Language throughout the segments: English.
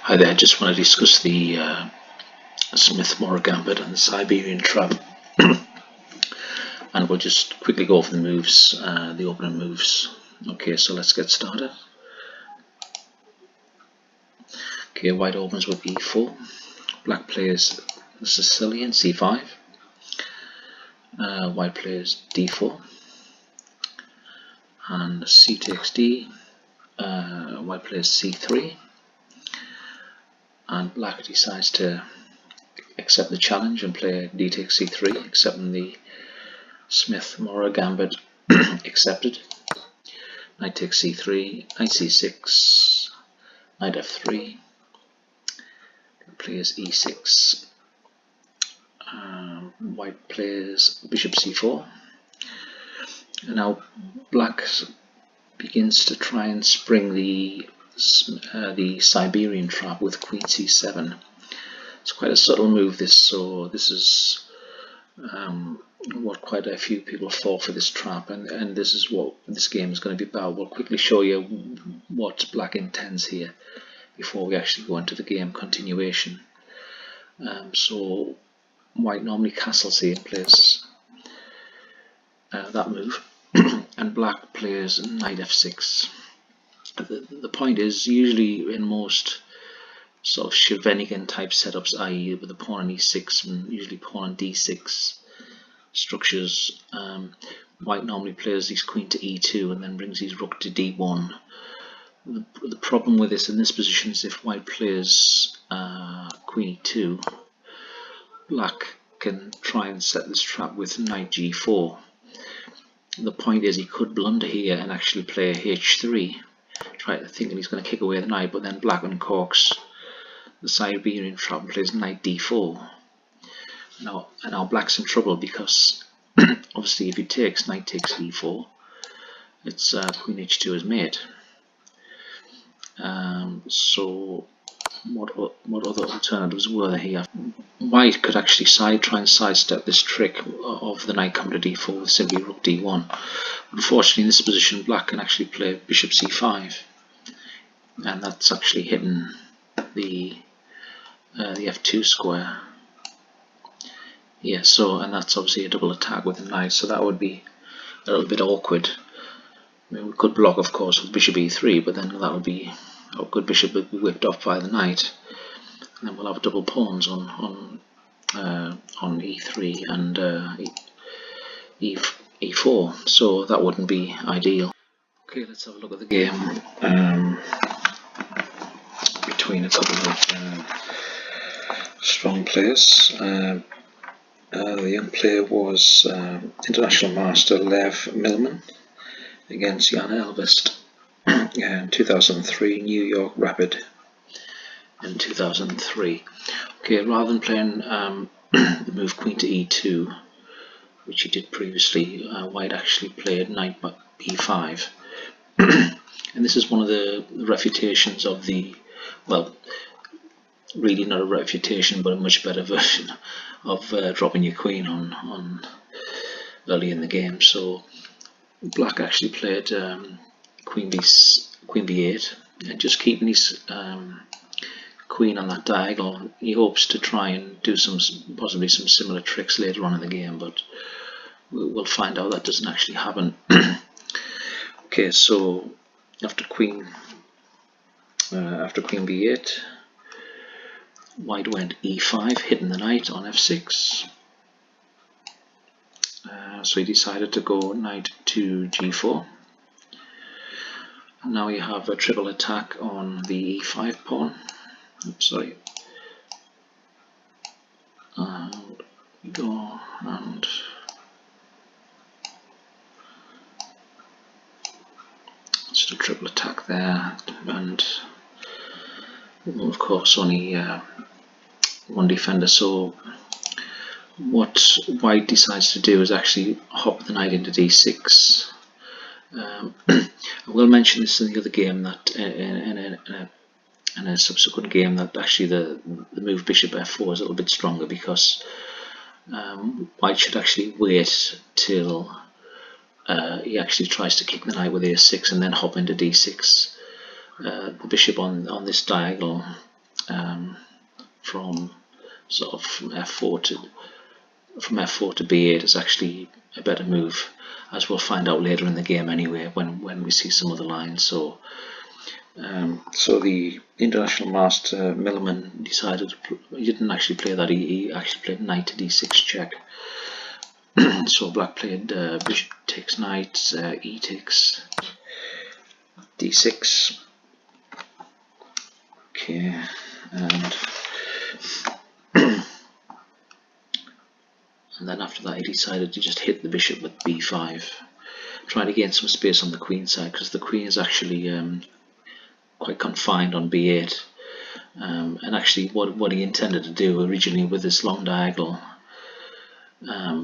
Hi there, just want to discuss the Smith-Morra Gambit and the Siberian trap. And we'll just quickly go over the moves, the opening moves. Okay, so let's get started. Okay, white opens with e4. Black plays the Sicilian c5. White plays d4. And c takes d. White plays c3. And black decides to accept the challenge and play d takes c3, accepting the Smith-Morra Gambit accepted. Knight takes c3, knight c6, knight f3, plays e6, white plays bishop c4, and now black begins to try and spring the Siberian trap with queen c7. It's quite a subtle move, this, so this is what quite a few people fall for this trap, and this is what this game is going to be about. We'll quickly show you what black intends here before we actually go into the game continuation. So white normally castles here and plays that move, and black plays knight f6. The point is, usually in most sort of Shevenigan type setups, i.e. with the pawn on e6 and usually pawn on d6 structures, white normally plays his queen to e2 and then brings his rook to d1. The problem with this in this position is if white plays queen e2, black can try and set this trap with knight g4. The point is, he could blunder here and actually play h3, thinking he's going to kick away the knight, but then black uncorks the Siberian trap and plays knight d4. Now black's in trouble because obviously if he takes, knight takes d4, it's queen h2 is mate. So what other alternatives were there here? White could actually try and sidestep this trick of the knight coming to d4 with simply rook d1. Unfortunately, in this position, black can actually play bishop c5, and that's actually hitting the f2 square. Yeah, and that's obviously a double attack with the knight, so that would be a little bit awkward. I mean, we could block, of course, with bishop e3, but then that would be a good bishop would be whipped off by the knight, and then we'll have double pawns on e3 and e4, so that wouldn't be ideal. Okay, let's have a look at the game between a couple of strong players. The young player was international master Lev Milman against Jan Elvest in 2003, New York Rapid in 2003. Okay, rather than playing the move queen to e2, which he did previously, white actually played knight b5. And this is one of the refutations of the, well, really not a refutation, but a much better version of dropping your queen on early in the game. So black actually played queen b8, and just keeping his queen on that diagonal. He hopes to try and do possibly some similar tricks later on in the game, but we'll find out that doesn't actually happen. Okay, so after queen b8, white went e5, hitting the knight on f6. So he decided to go knight to g4. And now you have a triple attack on the e5 pawn. Sorry. And we go and just a triple attack there, and of course only one defender. So what white decides to do is actually hop the knight into d6. I will mention this in the other game, that in a subsequent game, that actually the move bishop f4 is a little bit stronger, because white should actually wait till he actually tries to kick the knight with a6 and then hop into d6. The bishop on this diagonal from sort of from f4 to b8 is actually a better move, as we'll find out later in the game anyway when we see some of the lines. So the international master Milliman decided he didn't actually play that. He actually played knight to d6 check. So black played bishop takes knight, e takes d6. Okay, and and then after that he decided to just hit the bishop with b5, trying to gain some space on the queen side, because the queen is actually quite confined on b8. And actually what he intended to do originally with this long diagonal,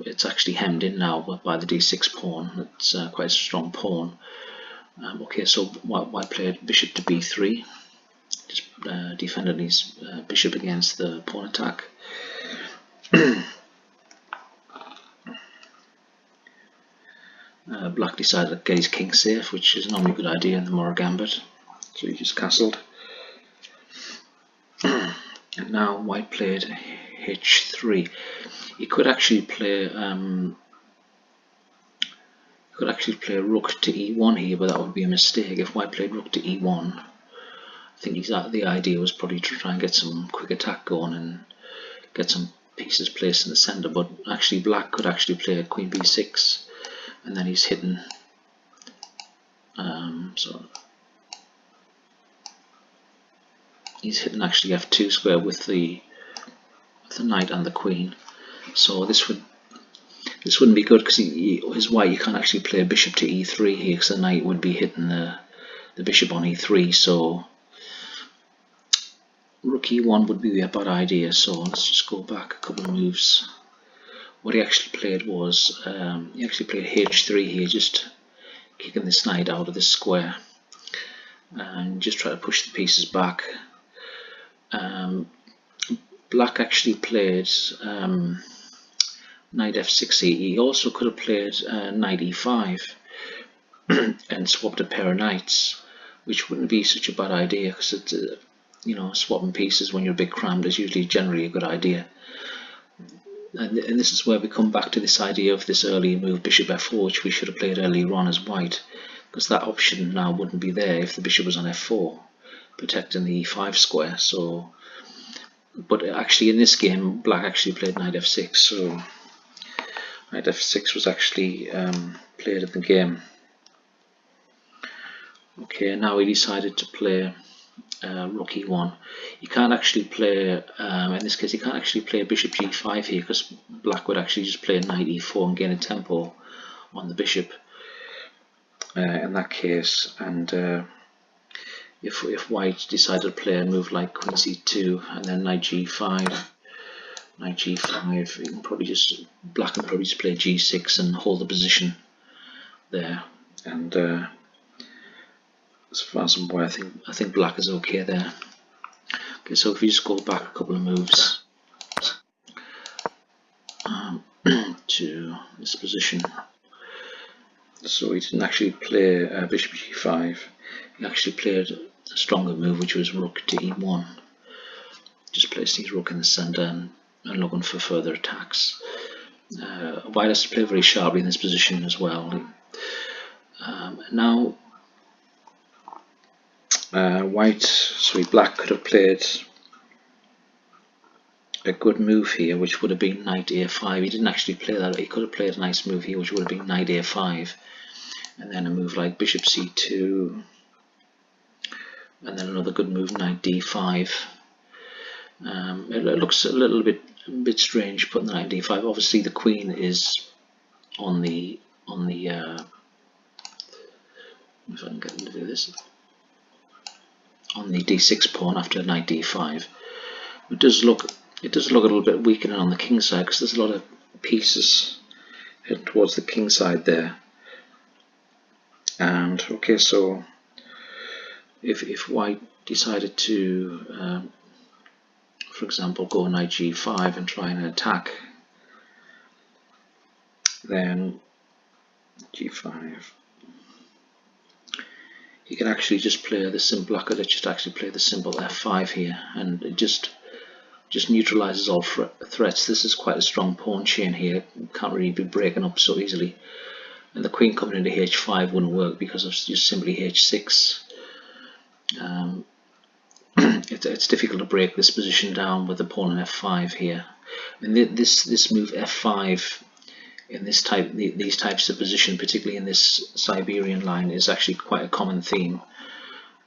it's actually hemmed in now by the d6 pawn. It's quite a strong pawn. Okay, so white played bishop to b3, just defending his bishop against the pawn attack. Black decided to get his king safe, which is normally a good idea in the Mora Gambit, so he just castled. And now white played h3. He could actually play rook to e1 here, but that would be a mistake. If white played rook to e1, I think the idea was probably to try and get some quick attack going and get some pieces placed in the center. But actually black could actually play queen b6, and then he's hitting he's hitting actually f2 square with the knight and the queen. So this wouldn't be good, because his white, you can't actually play a bishop to e3 here, because the knight would be hitting the bishop on e3. So rook e1 would be a bad idea. So let's just go back a couple of moves. What he actually played was he actually played h3 here, just kicking this knight out of this square and just try to push the pieces back. Black actually played knight f6 here. He also could have played knight e5 and swapped a pair of knights, which wouldn't be such a bad idea, because it's swapping pieces when you're a bit crammed is usually generally a good idea. And this is where we come back to this idea of this early move bishop f4, which we should have played earlier on as white, because that option now wouldn't be there if the bishop was on f4, protecting the e5 square. So, but actually in this game black actually played knight f6, so knight f6 was actually played in the game. Okay, now he decided to play rook e1. You can't actually play, in this case, you can't actually play bishop g5 here, because black would actually just play knight e4 and gain a tempo on the bishop in that case. And if white decided to play a move like queen c2 and then knight g5, you can probably just, black can probably just play g6 and hold the position there. And as far as I'm aware, I think black is okay there. Okay, so if you just go back a couple of moves to this position, so he didn't actually play bishop g5. He actually played a stronger move, which was rook to e1. Just placing his rook in the center and looking for further attacks. White has to play very sharply in this position as well. Now black could have played a good move here, which would have been knight a5. He didn't actually play that. He could have played a nice move here, which would have been knight a5, and then a move like bishop c2, and then another good move, knight d5. It looks a little bit strange putting the knight d5. Obviously the queen is on the if I can get him to do this, on the d6 pawn after knight d5. It does look a little bit weakening on the king side, because there's a lot of pieces heading towards the king side there. And okay, so if white decided to for example go knight g5 and try and attack, then g5, you can actually just play the simple. Black could just actually play the simple f5 here, and it just neutralizes all threats. This is quite a strong pawn chain here. Can't really be breaking up so easily. And the queen coming into h5 wouldn't work because of just simply h6. It's difficult to break this position down with the pawn on f5 here. And this move f5 in these types of position, particularly in this Siberian line, is actually quite a common theme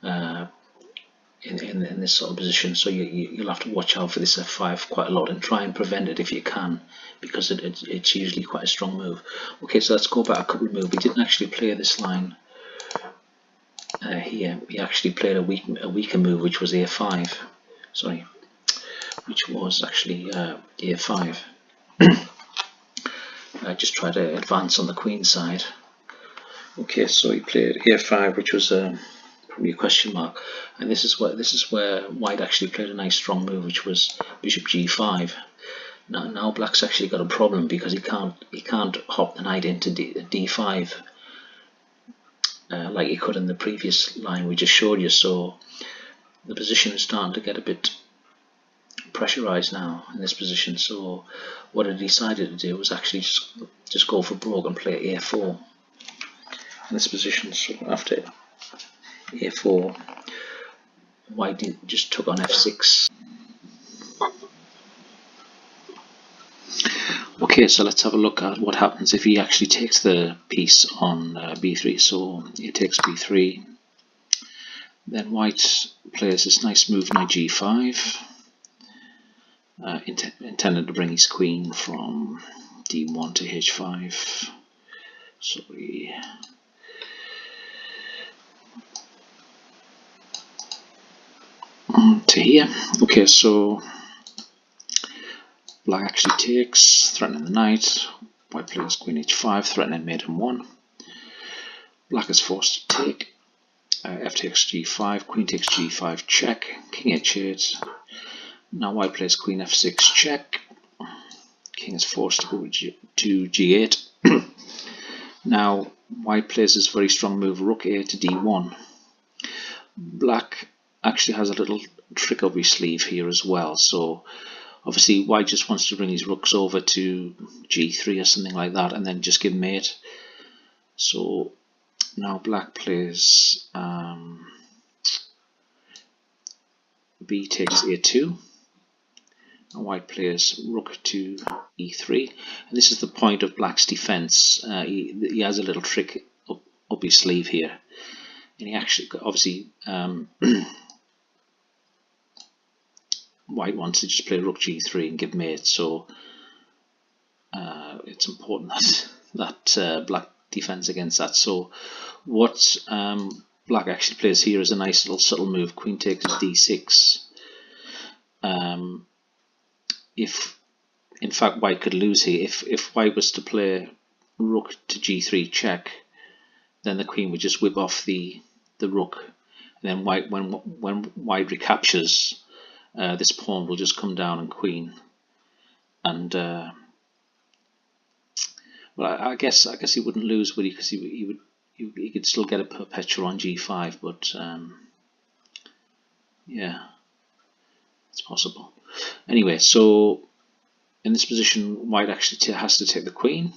in this sort of position. So you'll have to watch out for this f5 quite a lot and try and prevent it if you can, because it's usually quite a strong move. Okay, so let's go back a couple of moves. We didn't actually play this line here. We actually played a weaker move, which was a5. Sorry, which was actually a5. I just tried to advance on the queen side. Okay, so he played a5, which was probably a question mark, and this is where white actually played a nice strong move, which was bishop g5. Now black's actually got a problem because he can't hop the knight into d5 like he could in the previous line we just showed you. So the position is starting to get a bit pressurized now in this position. So what I decided to do was actually just go for broke and play a4 in this position. So after a4, white just took on f6. Okay, so let's have a look at what happens if he actually takes the piece on b3. So he takes b3, then white plays this nice move knight g5, intended to bring his queen from d1 to h5. Sorry. To here. Okay, so black actually takes, threatening the knight. White plays queen h5, threatening mate m1. Black is forced to take. F takes g5, queen takes g5, check, king h8. Now white plays queen f6, check. King is forced to go to g8. Now white plays this very strong move, rook a to d1. Black actually has a little trick up his sleeve here as well. So obviously white just wants to bring his rooks over to g3 or something like that and then just give mate. So now black plays b takes a2. Now white plays rook to e3. And this is the point of black's defense. He has a little trick up his sleeve here. And he actually, obviously, white wants to just play rook g3 and give mate, so it's important that black defends against that. So what black actually plays here is a nice little subtle move, queen takes d6. If in fact white could lose here, if white was to play rook to g3 check, then the queen would just whip off the rook, and then white, when white recaptures, this pawn will just come down and queen, and well, I guess he wouldn't lose, would he? Because he could still get a perpetual on g5, but yeah, it's possible. Anyway, so in this position, white actually has to take the queen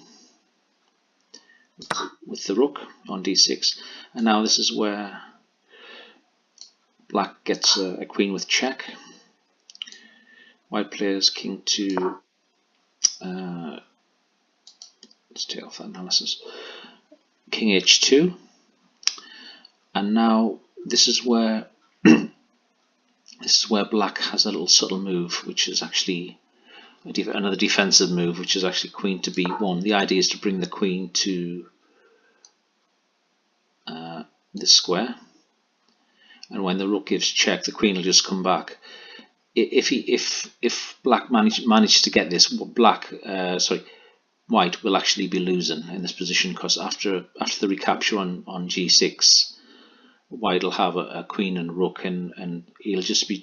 with the rook on d6, and now this is where black gets a queen with check. White plays king to let's take off that analysis, king h2, and now this is where black has a little subtle move, which is actually another defensive move, which is actually queen to b1. The idea is to bring the queen to this square, and when the rook gives check, the queen will just come back. If black managed to get this, white will actually be losing in this position, because after the recapture on g6, white will have a queen and rook, and he'll just be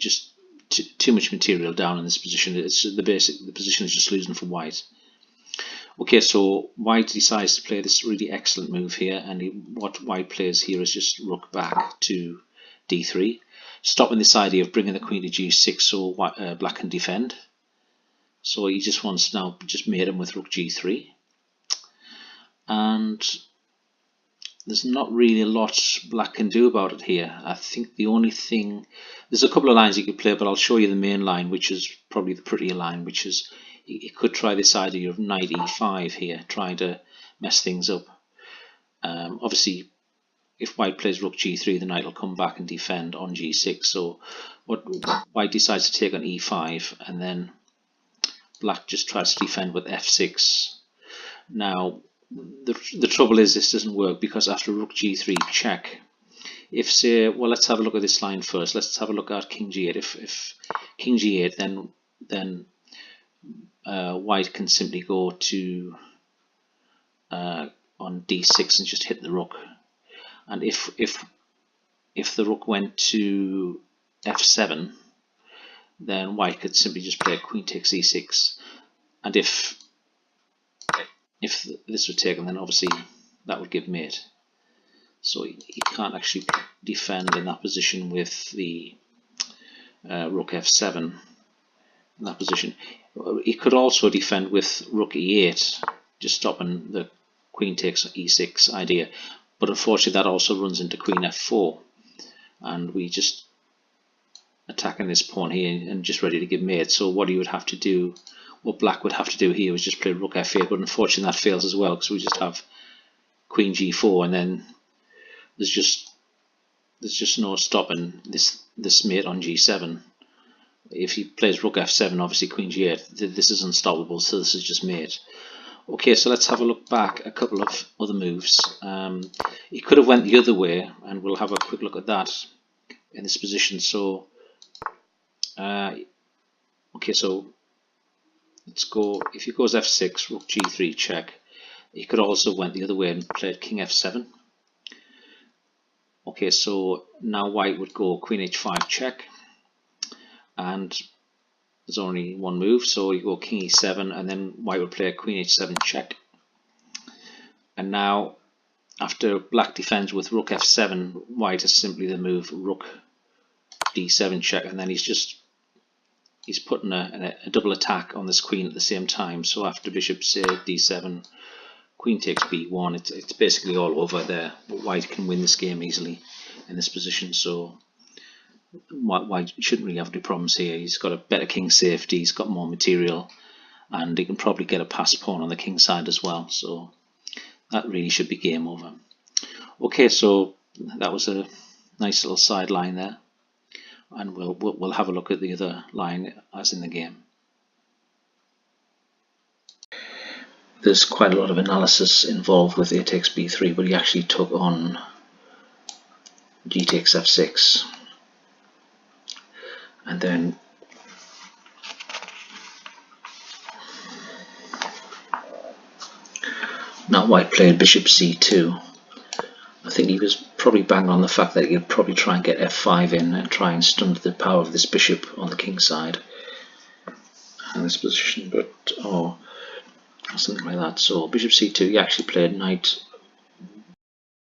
too much material down in this position. The position is just losing for white. Okay, so white decides to play this really excellent move here, and what white plays here is just rook back to d3, stopping this idea of bringing the queen to g6 so black can defend. So he just wants to now just mate him with rook g3, and there's not really a lot black can do about it here. I think the only thing, there's a couple of lines he could play, but I'll show you the main line, which is probably the prettier line, which is he could try this idea of knight e5 here, trying to mess things up. Obviously, if white plays rook g3, the knight will come back and defend on g6. So what white decides to take on e5, and then black just tries to defend with f6. Now, the trouble is this doesn't work, because after rook g3 check, if say, well, let's have a look at this line first. Let's have a look at king g8. If king g8, then white can simply go to on d6 and just hit the rook. And if the rook went to f7, then white could simply just play queen takes e6. And if this was taken, then obviously that would give mate. So he can't actually defend in that position with the rook f7 in that position. He could also defend with rook e8, just stopping the queen takes e6 idea. But unfortunately that also runs into queen f4, and we just attacking this pawn here and just ready to give mate. So what he would have to do, what black would have to do here was just play rook f8, but unfortunately that fails as well, because we just have queen g4, and then there's just no stopping this mate on g7. If he plays rook f7, obviously queen g8, this is unstoppable, so this is just mate. Okay, so let's have a look back a couple of other moves. He could have went the other way, and we'll have a quick look at that in this position. So okay, so let's go, if he goes f6, rook g3 check. He could also went the other way and played king f7. Okay, so now white would go queen h5 check, and there's only one move, so you go king e7, and then white would play queen h7 check. And now after black defends with rook f7, white is simply the move rook d7 check, and then he's putting a double attack on this queen at the same time. So after bishop say d7, queen takes b1, it's basically all over there. But white can win this game easily in this position, so white shouldn't really have any problems here. He's got a better king safety, he's got more material, and he can probably get a passed pawn on the king side as well, so that really should be game over. Okay, so that was a nice little side line there, and we'll have a look at the other line as in the game. There's quite a lot of analysis involved with a takes b3, but he actually took on g takes f6, and then now white played bishop c2. I think he was probably bang on the fact that he could probably try and get f5 in and try and stunt the power of this bishop on the king side in this position, but or something like that. So bishop c2, he actually played knight